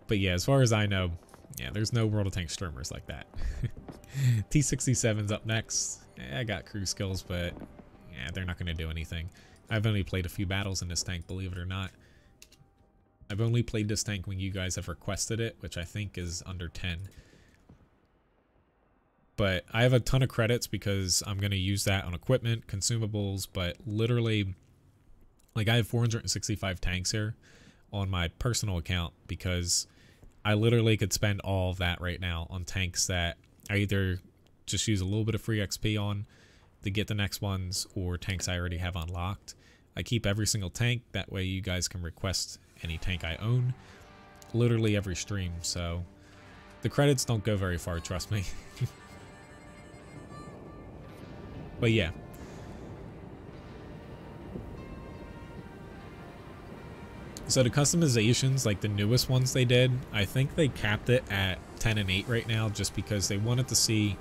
But yeah, as far as I know, yeah, there's no World of Tanks streamers like that. T67's up next. I got crew skills, but yeah, they're not going to do anything. I've only played a few battles in this tank, believe it or not. I've only played this tank when you guys have requested it, which I think is under 10. But I have a ton of credits because I'm going to use that on equipment, consumables, but literally, like, I have 465 tanks here on my personal account because I literally could spend all of that right now on tanks that I either just use a little bit of free XP on to get the next ones, or tanks I already have unlocked. I keep every single tank, that way you guys can request any tank I own literally every stream, so the credits don't go very far, trust me. But yeah. So the customizations, like the newest ones they did, I think they capped it at 10 and 8 right now just because they wanted to see,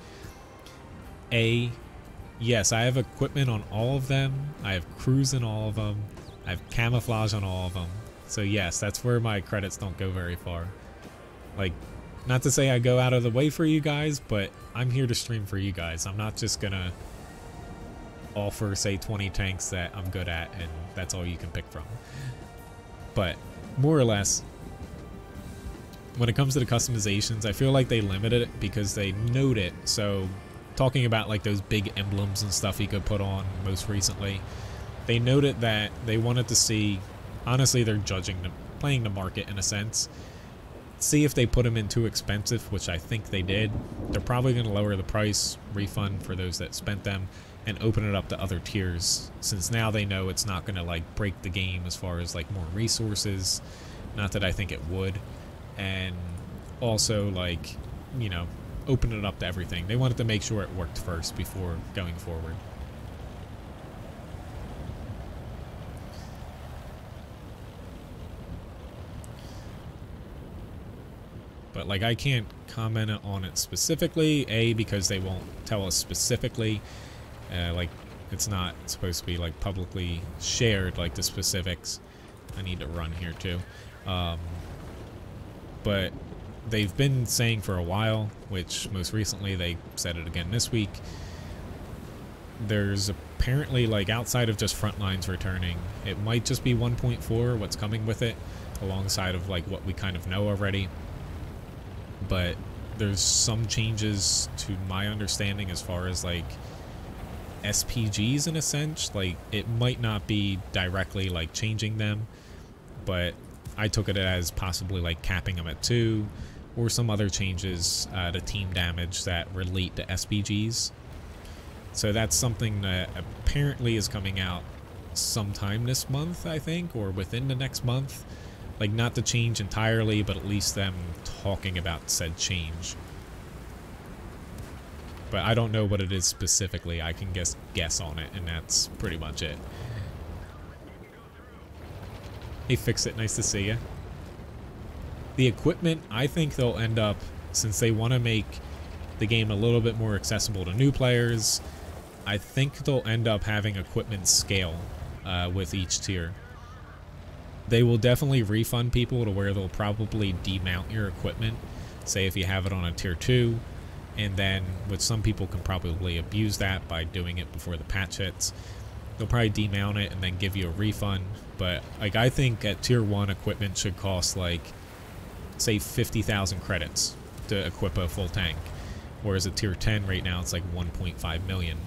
yes, I have equipment on all of them, I have crews in all of them, I have camouflage on all of them. So yes, that's where my credits don't go very far. Like, not to say I go out of the way for you guys, but I'm here to stream for you guys. I'm not just gonna offer, say, 20 tanks that I'm good at and that's all you can pick from. But more or less, when it comes to the customizations, I feel like they limited it because they note it. So talking about like those big emblems and stuff you could put on most recently, they noted that they wanted to see, honestly, they're playing the market in a sense, see if they put them in too expensive, which I think they did. They're probably going to lower the price, refund for those that spent them, and open it up to other tiers, since now they know it's not going to like break the game as far as like more resources. Not that I think it would. And also, like, you know, open it up to everything. They wanted to make sure it worked first before going forward. But like, I can't comment on it specifically, because they won't tell us specifically. Like, it's not supposed to be like publicly shared, like the specifics. I need to run here too. But they've been saying for a while, which most recently they said it again this week, there's apparently, like, outside of just Frontlines returning, it might just be 1.4 what's coming with it, alongside of like what we kind of know already. But there's some changes to my understanding as far as like SPGs in a sense. Like, it might not be directly like changing them, but I took it as possibly like capping them at 2, or some other changes to team damage that relate to SPGs. So that's something that apparently is coming out sometime this month, I think, or within the next month. Like, not to change entirely, but at least them talking about said change. But I don't know what it is specifically. I can guess on it, and that's pretty much it. Hey, Fix It, nice to see you. The equipment, I think they'll end up, since they want to make the game a little bit more accessible to new players, I think they'll end up having equipment scale with each tier. They will definitely refund people to where they'll probably demount your equipment, say if you have it on a tier 2, and then, which some people can probably abuse that by doing it before the patch hits, they'll probably demount it and then give you a refund. But like, I think at tier 1 equipment should cost like, say, 50,000 credits to equip a full tank, whereas at tier 10 right now it's like 1.5 million,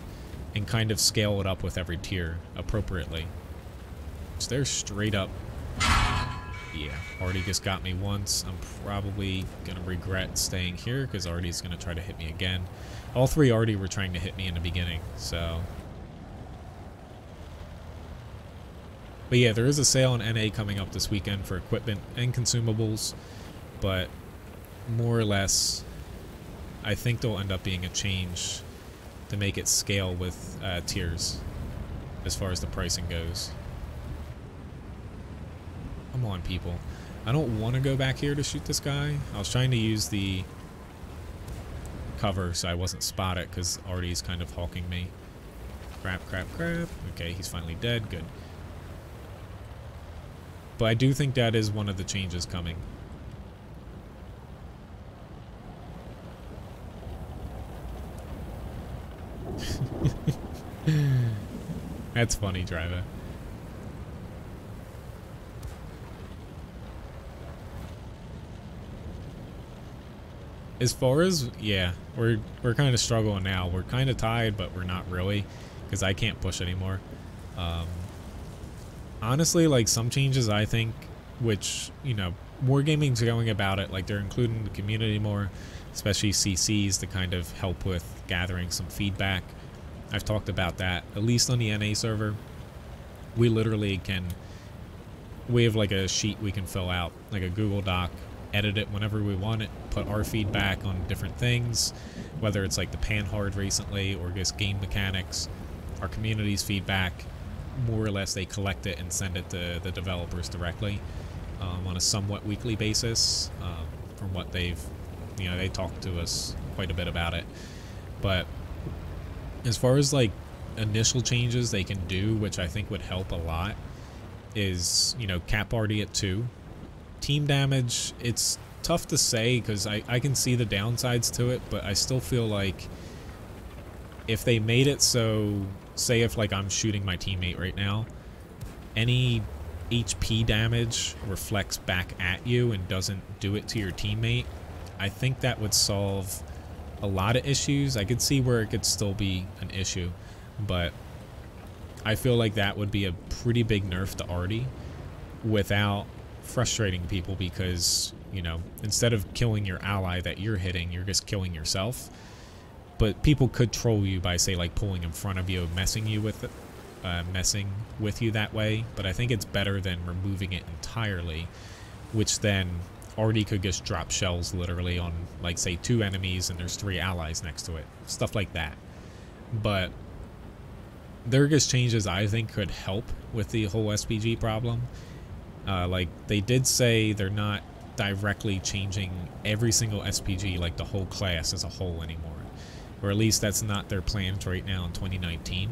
and kind of scale it up with every tier appropriately. So they're straight up. Yeah, Artie just got me once. I'm probably gonna regret staying here because Artie's gonna try to hit me again. All 3 Artie were trying to hit me in the beginning, so. But yeah, there is a sale on NA coming up this weekend for equipment and consumables, but more or less, I think there'll end up being a change to make it scale with tiers as far as the pricing goes. Come on, people. I don't want to go back here to shoot this guy. I was trying to use the cover so I wasn't spotted because Artie's kind of hawking me. Crap, crap, crap. Okay, he's finally dead. Good. But I do think that is one of the changes coming. That's funny, Driver. As far as, yeah, we're kind of struggling now. We're kind of tied, but we're not really, because I can't push anymore. Honestly, like, some changes I think, which, you know, Wargaming's going about it, like, they're including the community more, especially CCs, to kind of help with gathering some feedback. I've talked about that, at least on the NA server. We literally we have like a sheet we can fill out, like a Google Doc, edit it whenever we want it, put our feedback on different things, whether it's like the Panhard recently or just game mechanics, our community's feedback. More or less they collect it and send it to the developers directly on a somewhat weekly basis. From what they've, you know, they talk to us quite a bit about it. But as far as like initial changes they can do, which I think would help a lot, is, you know, cap RD at 2. Team damage, it's tough to say because I can see the downsides to it, but I still feel like if they made it so, say if like I'm shooting my teammate right now, any HP damage reflects back at you and doesn't do it to your teammate, I think that would solve a lot of issues. I could see where it could still be an issue, but I feel like that would be a pretty big nerf to Artie without frustrating people, because, you know, instead of killing your ally that you're hitting, you're just killing yourself. But people could troll you by, say, like pulling in front of you, messing with you that way. But I think it's better than removing it entirely, which then Artie could just drop shells literally on, like, say 2 enemies and there's 3 allies next to it, stuff like that. But there are just changes I think could help with the whole SPG problem. Like, they did say they're not directly changing every single SPG, like the whole class as a whole anymore. Or at least that's not their plans right now in 2019.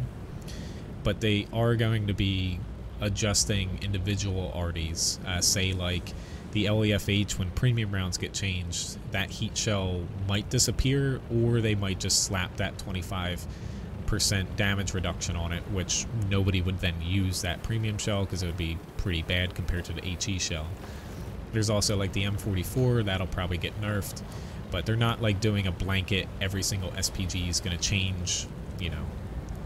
But they are going to be adjusting individual RDs. Say, like, the LEFH, when premium rounds get changed, that heat shell might disappear, or they might just slap that 25% damage reduction on it, which nobody would then use that premium shell because it would be pretty bad compared to the HE shell. There's also like the M44, that'll probably get nerfed, but they're not like doing a blanket every single SPG is going to change, you know,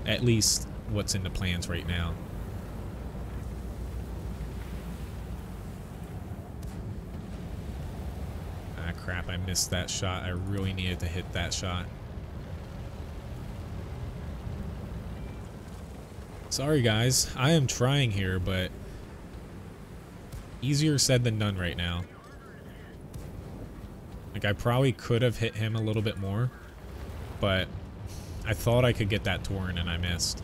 at least what's in the plans right now. Ah crap, I missed that shot. I really needed to hit that shot. Sorry guys, I am trying here, but easier said than done right now. Like, I probably could have hit him a little bit more, but I thought I could get that torn and I missed.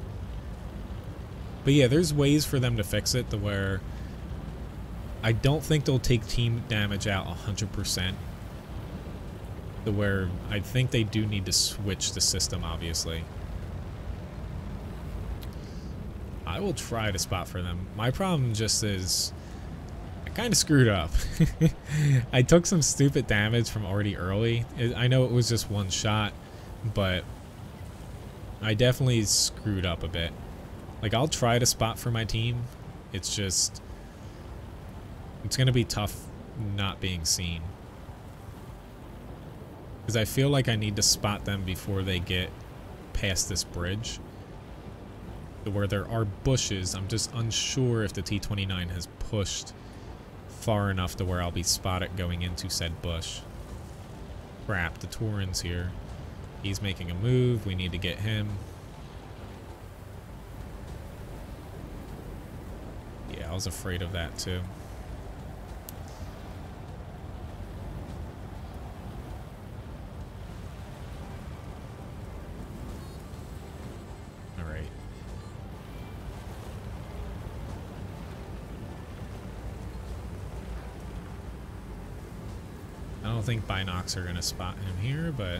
But yeah, there's ways for them to fix it to where I don't think they'll take team damage out 100%. To where I think they do need to switch the system, obviously. I will try to spot for them. My problem just is I kind of screwed up. I took some stupid damage from already early. I know it was just one shot, but I definitely screwed up a bit. Like, I'll try to spot for my team. It's just, it's going to be tough not being seen. Because I feel like I need to spot them before they get past this bridge, where there are bushes. I'm just unsure if the T-29 has pushed far enough to where I'll be spotted going into said bush. Crap, the Tauren's here. He's making a move. We need to get him. Yeah, I was afraid of that too. I don't think Binocs are going to spot him here, but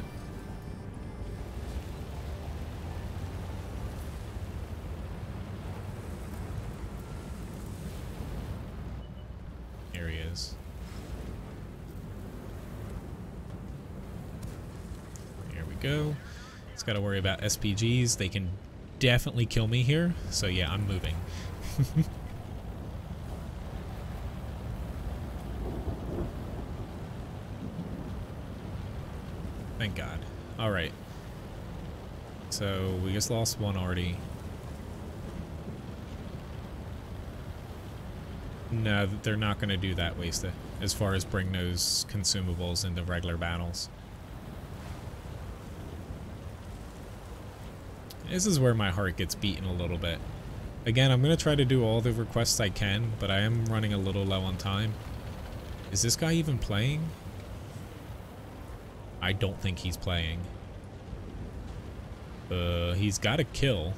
here he is. Here we go. Let's Just gotta worry about SPGs. They can definitely kill me here. So yeah, I'm moving. Thank God. Alright. So we just lost one already. No, they're not going to do that, Wasted, as far as bring those consumables into regular battles. This is where my heart gets beaten a little bit. Again, I'm going to try to do all the requests I can, but I am running a little low on time. Is this guy even playing? I don't think he's playing. He's got a kill.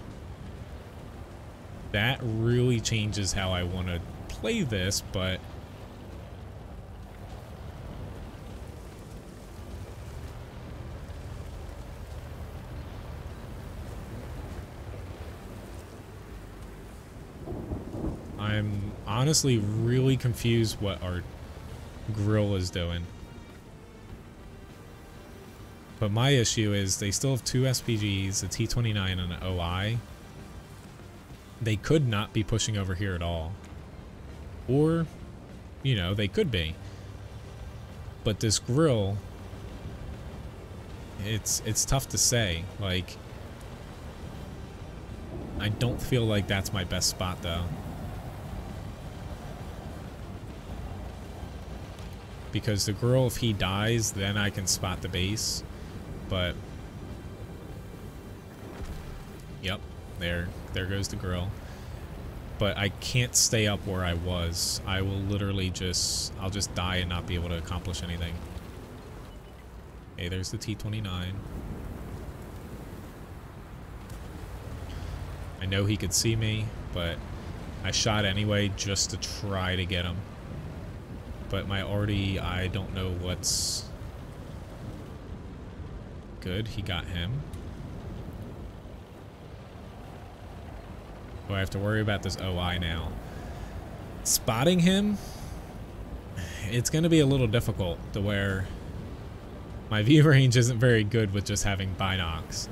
That really changes how I want to play this, but I'm honestly really confused what our grill is doing. But my issue is they still have 2 SPGs, a T29 and an OI. They could not be pushing over here at all. Or, you know, they could be. But this grill, it's tough to say. Like, I don't feel like that's my best spot, though. Because the grill, if he dies, then I can spot the base. But, yep, there goes the grill. But I can't stay up where I was. I will literally I'll just die and not be able to accomplish anything. Hey, there's the T29. I know he could see me, but I shot anyway just to try to get him. But my arty, I don't know what's good. He got him. Do I have to worry about this OI now? Spotting him, it's going to be a little difficult to where my view range isn't very good with just having binocs.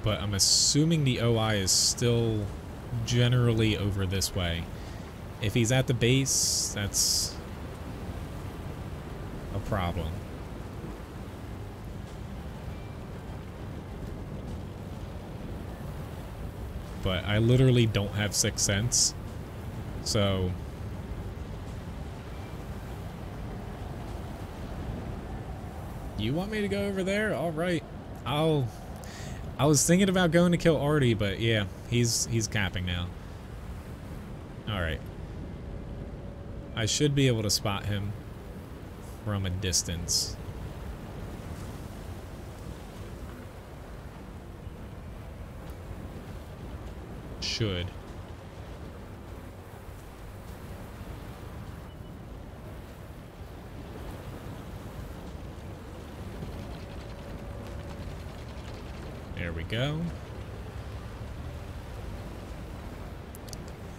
But I'm assuming the OI is still generally over this way. If he's at the base, that's a problem. But I literally don't have 6th sense, so you want me to go over there? All right, I was thinking about going to kill Artie, but yeah, he's capping now. All right. I should be able to spot him from a distance. Should. There we go.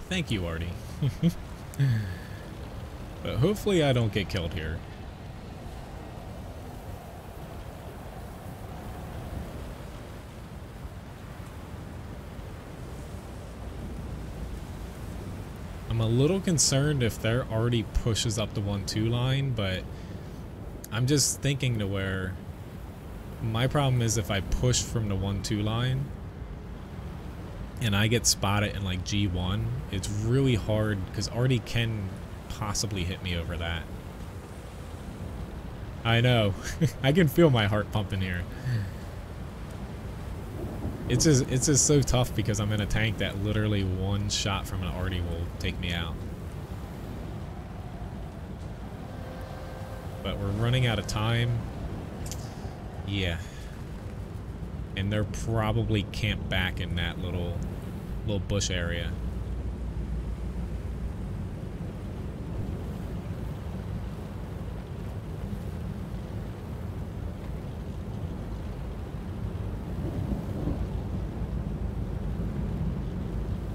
Thank you, Artie. But hopefully I don't get killed here. I'm a little concerned if their Artie pushes up the 1-2 line, but I'm just thinking to where my problem is if I push from the 1-2 line and I get spotted in like G1, it's really hard because Artie can possibly hit me over that. I know. I can feel my heart pumping here. It's just so tough because I'm in a tank that literally one shot from an Artie will take me out. But we're running out of time. Yeah. And they're probably camped back in that little bush area.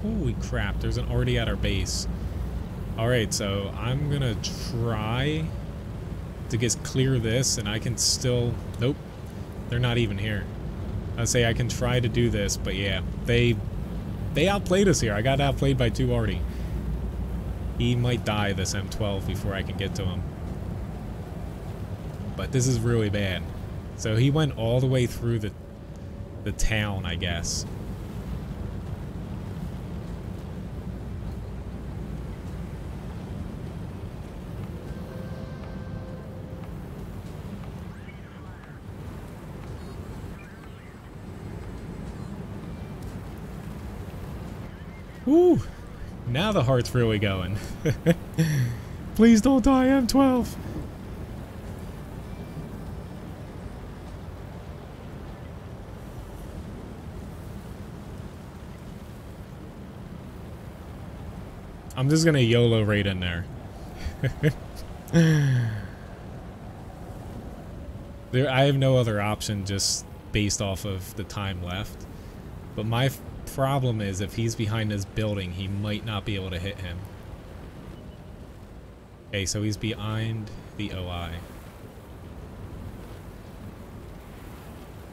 Holy crap, there's an Artie at our base. Alright, so I'm gonna try to just clear this, and I can still... Nope. They're not even here. I'd say I can try to do this, but yeah. They outplayed us here. I got outplayed by 2 already. He might die, this M12, before I can get to him. But this is really bad. So he went all the way through the town, I guess. Woo! Now the heart's really going. Please don't die, M12. I'm just gonna YOLO right in there. I have no other option just based off of the time left. But my problem is if he's behind this building, he might not be able to hit him. Okay, so he's behind the OI.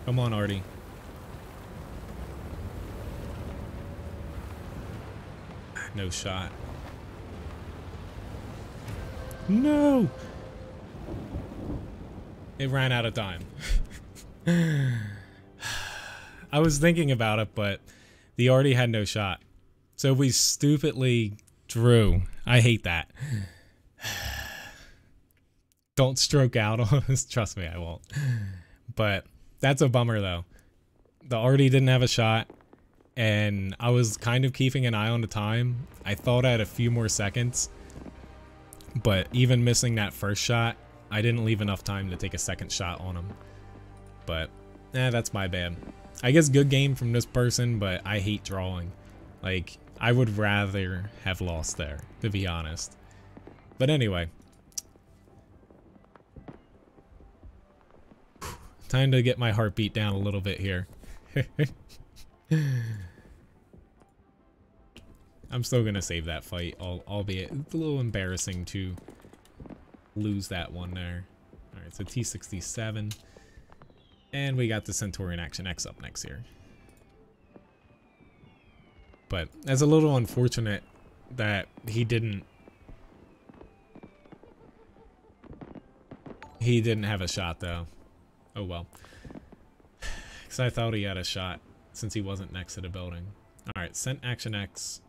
Come on, Artie. No shot. No! It ran out of time. I was thinking about it, but the Artie had no shot. So we stupidly drew. I hate that. Don't stroke out on us. Trust me, I won't. But that's a bummer, though. The Artie didn't have a shot, and I was kind of keeping an eye on the time. I thought I had a few more seconds, but even missing that first shot, I didn't leave enough time to take a second shot on him. But, that's my bad. I guess good game from this person, but I hate drawing. Like, I would rather have lost there, to be honest. But anyway. Time to get my heartbeat down a little bit here. I'm still gonna save that fight, albeit it's a little embarrassing to lose that one there. Alright, so T67. And we got the Centurion Action X up next here. But it's a little unfortunate that he didn't have a shot, though. Oh well. Because I thought he had a shot since he wasn't next to the building. Alright, Cent Action X.